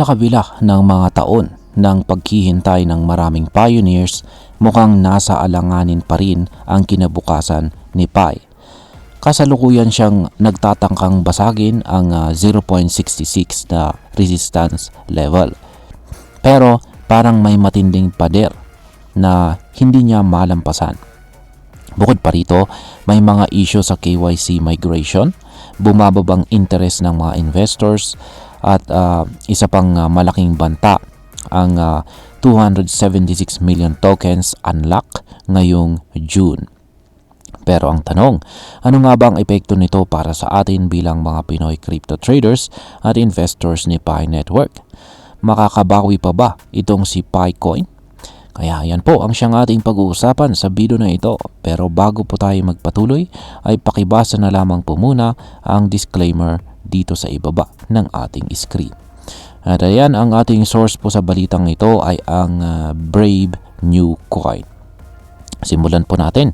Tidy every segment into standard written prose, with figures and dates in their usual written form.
Sa kabila ng mga taon ng paghihintay ng maraming pioneers, mukhang nasa alanganin pa rin ang kinabukasan ni Pi. Kasalukuyan siyang nagtatangkang basagin ang 0.66 na resistance level. Pero parang may matinding pader na hindi niya malampasan. Bukod pa rito, may mga issue sa KYC migration, bumababang interest ng mga investors, at isa pang malaking banta ang 276 million tokens unlock ngayong June. Pero ang tanong, ano nga ba ang epekto nito para sa atin bilang mga Pinoy crypto traders at investors ni Pi Network? Makakabawi pa ba itong si PiCoin? Kaya yan po ang siyang ating pag-uusapan sa video na ito. Pero bago po tayo magpatuloy, ay pakibasa na lamang po muna ang disclaimer dito sa ibaba ng ating screen. At ayan, ang ating source po sa balitang ito ay ang Brave New Coin. Simulan po natin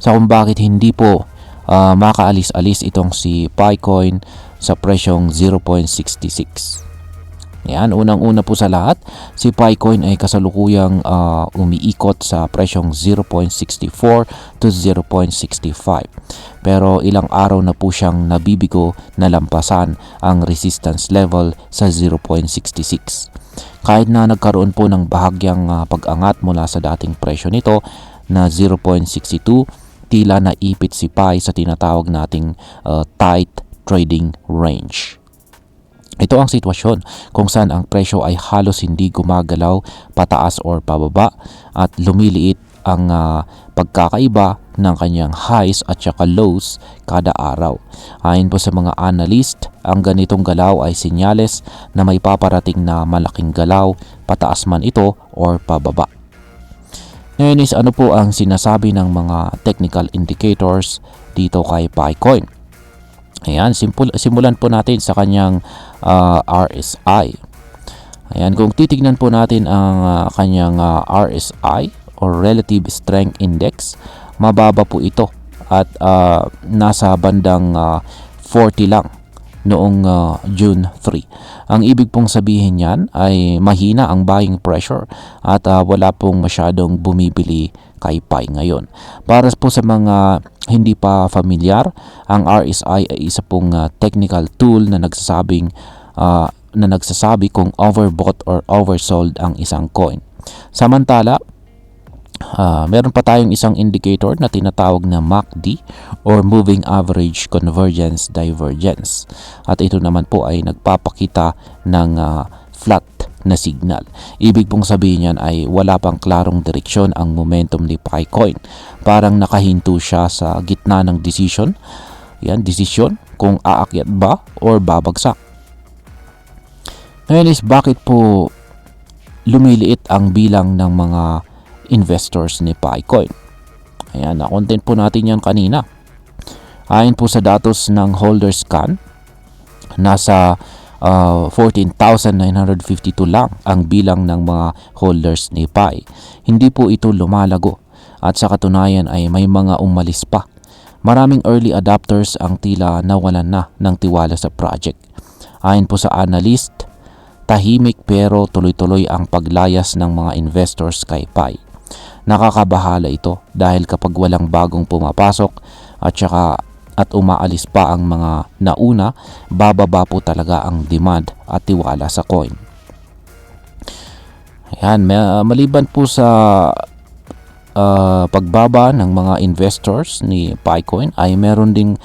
sa kung bakit hindi po makaalis-alis itong si PiCoin sa presyong 0.66. Yan, unang-una po sa lahat, si PiCoin ay kasalukuyang umiikot sa presyong 0.64 to 0.65. Pero ilang araw na po siyang nabibigo na lampasan ang resistance level sa 0.66. Kahit na nagkaroon po ng bahagyang pag-angat mula sa dating presyo nito na 0.62, tila naipit si Pi sa tinatawag nating tight trading range. Ito ang sitwasyon kung saan ang presyo ay halos hindi gumagalaw pataas or pababa at lumiliit ang pagkakaiba ng kanyang highs at saka lows kada araw. Ayon po sa mga analyst, ang ganitong galaw ay senyales na may paparating na malaking galaw pataas man ito or pababa. Ngayon is ano po ang sinasabi ng mga technical indicators dito kay PiCoin? Ayan, simulan po natin sa kanyang RSI. Ayan, kung titignan po natin ang kanyang RSI or Relative Strength Index, mababa po ito at nasa bandang 40 lang noong June 3. Ang ibig pong sabihin niyan ay mahina ang buying pressure at wala pong masyadong bumibili kay Pi ngayon. Para po sa mga hindi pa familiar, ang RSI ay isa pong technical tool na nagsasabi kung overbought or oversold ang isang coin. Samantala, meron pa tayong isang indicator na tinatawag na MACD or Moving Average Convergence Divergence. At ito naman po ay nagpapakita ng flat na signal. Ibig pong sabihin yan ay wala pang klarong direksyon ang momentum ni PiCoin. Parang nakahinto siya sa gitna ng desisyon. Yan, desisyon kung aakyat ba or babagsak. Ngayon is bakit po lumiliit ang bilang ng mga investors ni PiCoin? Ayan, na-content po natin yan kanina. Ayon po sa datos ng holder scan, nasa 14,952 lang ang bilang ng mga holders ni Pi. Hindi po ito lumalago at sa katunayan ay may mga umalis pa. Maraming early adopters ang tila nawalan na ng tiwala sa project. Ayon po sa analyst, tahimik pero tuloy-tuloy ang paglayas ng mga investors kay Pi. Nakakabahala ito dahil kapag walang bagong pumapasok at umaalis pa ang mga nauna, bababa po talaga ang demand at tiwala sa coin. Ayan, maliban po sa pagbaba ng mga investors ni PiCoin ay meron ding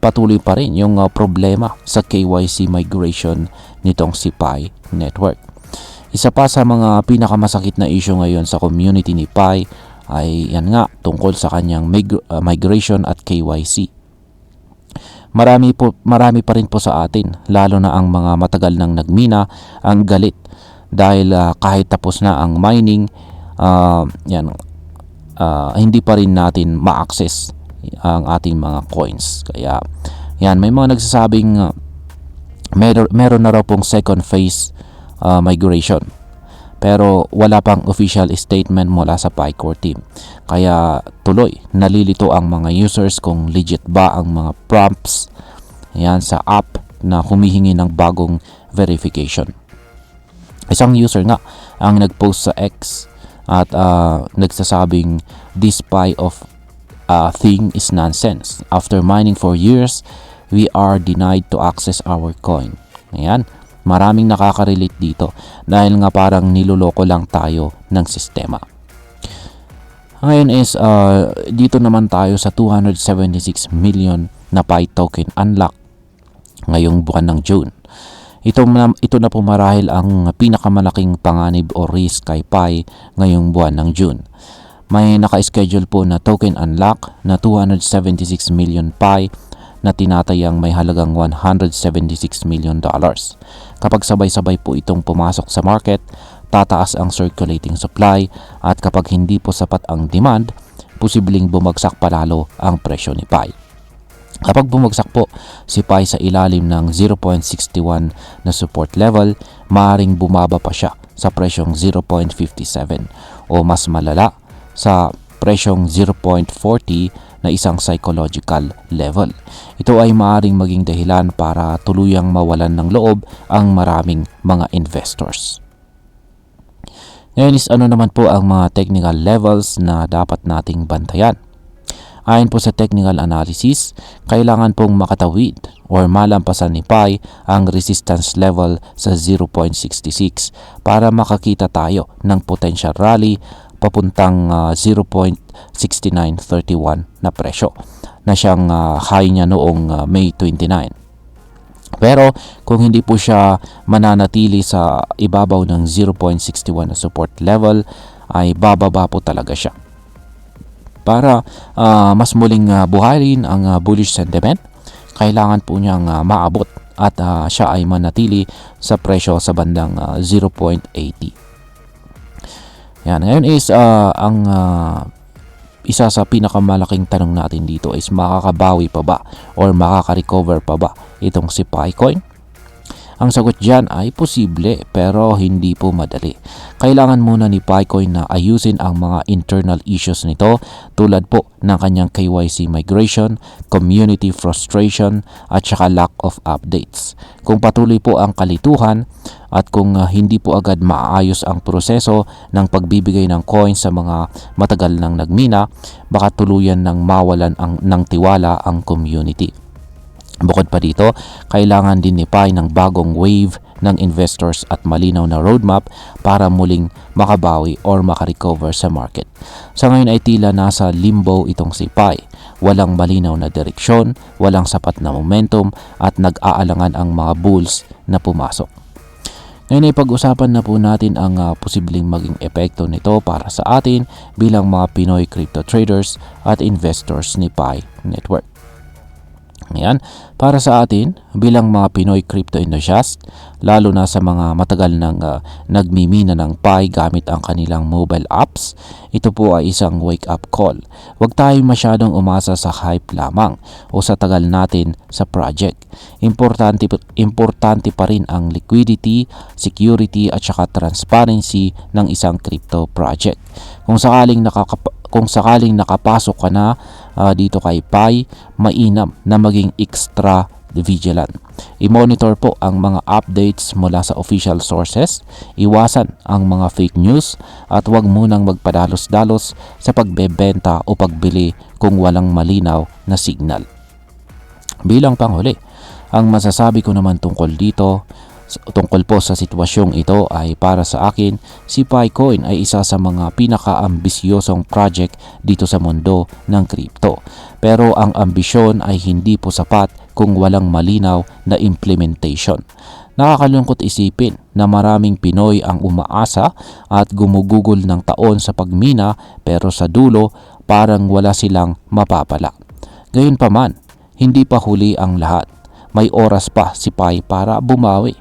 patuloy pa rin yung problema sa KYC migration nitong si Pi Network. Isa pa sa mga pinakamasakit na issue ngayon sa community ni Pi ay yan nga tungkol sa kanyang migration at KYC. Marami pa rin po sa atin, lalo na ang mga matagal nang nagmina, ang galit dahil kahit tapos na ang mining, hindi pa rin natin ma-access ang ating mga coins. Kaya yan, may mga nagsasabing meron na raw pong second phase migration. Pero wala pang official statement mula sa PiCore team. Kaya tuloy, nalilito ang mga users kung legit ba ang mga prompts yan sa app na humihingi ng bagong verification. Isang user nga ang nagpost sa X at nagsasabing this pie of thing is nonsense. After mining for years, we are denied to access our coin. Ayan, maraming nakaka-relate dito dahil nga parang niloloko lang tayo ng sistema. Ngayon is dito naman tayo sa 276 million na Pi token unlock ngayong buwan ng June. Ito na po marahil ang pinakamalaking panganib o risk kay Pi ngayong buwan ng June. May naka-schedule po na token unlock na 276 million Pi na tinatayang may halagang $176 million. Kapag sabay-sabay po itong pumasok sa market, tataas ang circulating supply at kapag hindi po sapat ang demand, posibleng bumagsak palalo ang presyo ni Pi. Kapag bumagsak po si Pi sa ilalim ng 0.61 na support level, maaaring bumaba pa siya sa presyong 0.57 o mas malala sa presyong 0.40 na isang psychological level. Ito ay maaaring maging dahilan para tuluyang mawalan ng loob ang maraming mga investors. Ngayon is ano naman po ang mga technical levels na dapat nating bantayan. Ayon po sa technical analysis, kailangan pong makatawid or malampasan ni Pi ang resistance level sa 0.66 para makakita tayo ng potential rally papuntang 0.6931 na presyo na siyang high niya noong May 29. Pero kung hindi po siya mananatili sa ibabaw ng 0.61 na support level, ay bababa po talaga siya. Para mas muling buhayin ang bullish sentiment, kailangan po niyang maabot at siya ay manatili sa presyo sa bandang 0.80. Yan, ngayon is ang isa sa pinakamalaking tanong natin dito is makakabawi pa ba or makaka-recover pa ba itong si Picoin? Ang sagot dyan ay posible pero hindi po madali. Kailangan muna ni Picoin na ayusin ang mga internal issues nito tulad po ng kanyang KYC migration, community frustration at saka lack of updates. Kung patuloy po ang kalituhan at kung hindi po agad maayos ang proseso ng pagbibigay ng coins sa mga matagal nang nagmina, baka tuluyan ng mawalan ng tiwala ang community. Bukod pa dito, kailangan din ni Pi ng bagong wave ng investors at malinaw na roadmap para muling makabawi or makarecover sa market. Sa ngayon ay tila nasa limbo itong si Pi. Walang malinaw na direksyon, walang sapat na momentum at nag-aalangan ang mga bulls na pumasok. Ngayon ay pag-usapan na po natin ang posibleng maging epekto nito para sa atin bilang mga Pinoy crypto traders at investors ni Pi Network. Ngayon, para sa atin bilang mga Pinoy crypto enthusiast, lalo na sa mga matagal nang nagmimina ng Pi gamit ang kanilang mobile apps, ito po ay isang wake-up call. Huwag tayong masyadong umasa sa hype lamang o sa tagal natin sa project. Importante pa rin ang liquidity, security at saka transparency ng isang crypto project. Kung sakaling nakapasok ka na dito kay Pi, mainam na maging extra vigilant. I-monitor po ang mga updates mula sa official sources, iwasan ang mga fake news at huwag munang magpadalos-dalos sa pagbebenta o pagbili kung walang malinaw na signal. Bilang panghuli, ang masasabi ko naman tungkol po sa sitwasyong ito ay para sa akin, si Picoin ay isa sa mga pinaka-ambisyosong project dito sa mundo ng crypto. Pero ang ambisyon ay hindi po sapat kung walang malinaw na implementation. Nakakalungkot isipin na maraming Pinoy ang umaasa at gumugugol ng taon sa pagmina pero sa dulo parang wala silang mapapala. Gayunpaman, hindi pa huli ang lahat. May oras pa si Pi para bumawi.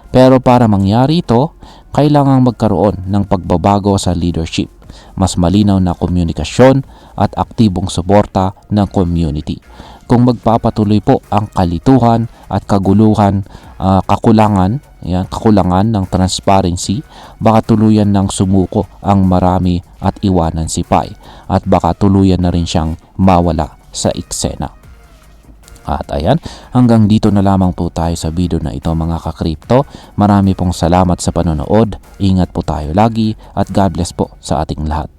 Pero para mangyari ito, kailangang magkaroon ng pagbabago sa leadership, mas malinaw na komunikasyon at aktibong suporta ng community. Kung magpapatuloy po ang kalituhan at kakulangan ng transparency, baka tuluyan ng sumuko ang marami at iwanan si Pi at baka tuluyan na rin siyang mawala sa eksena. At ayan, hanggang dito na lamang po tayo sa video na ito mga ka-crypto. Marami pong salamat sa panonood. Ingat po tayo lagi at God bless po sa ating lahat.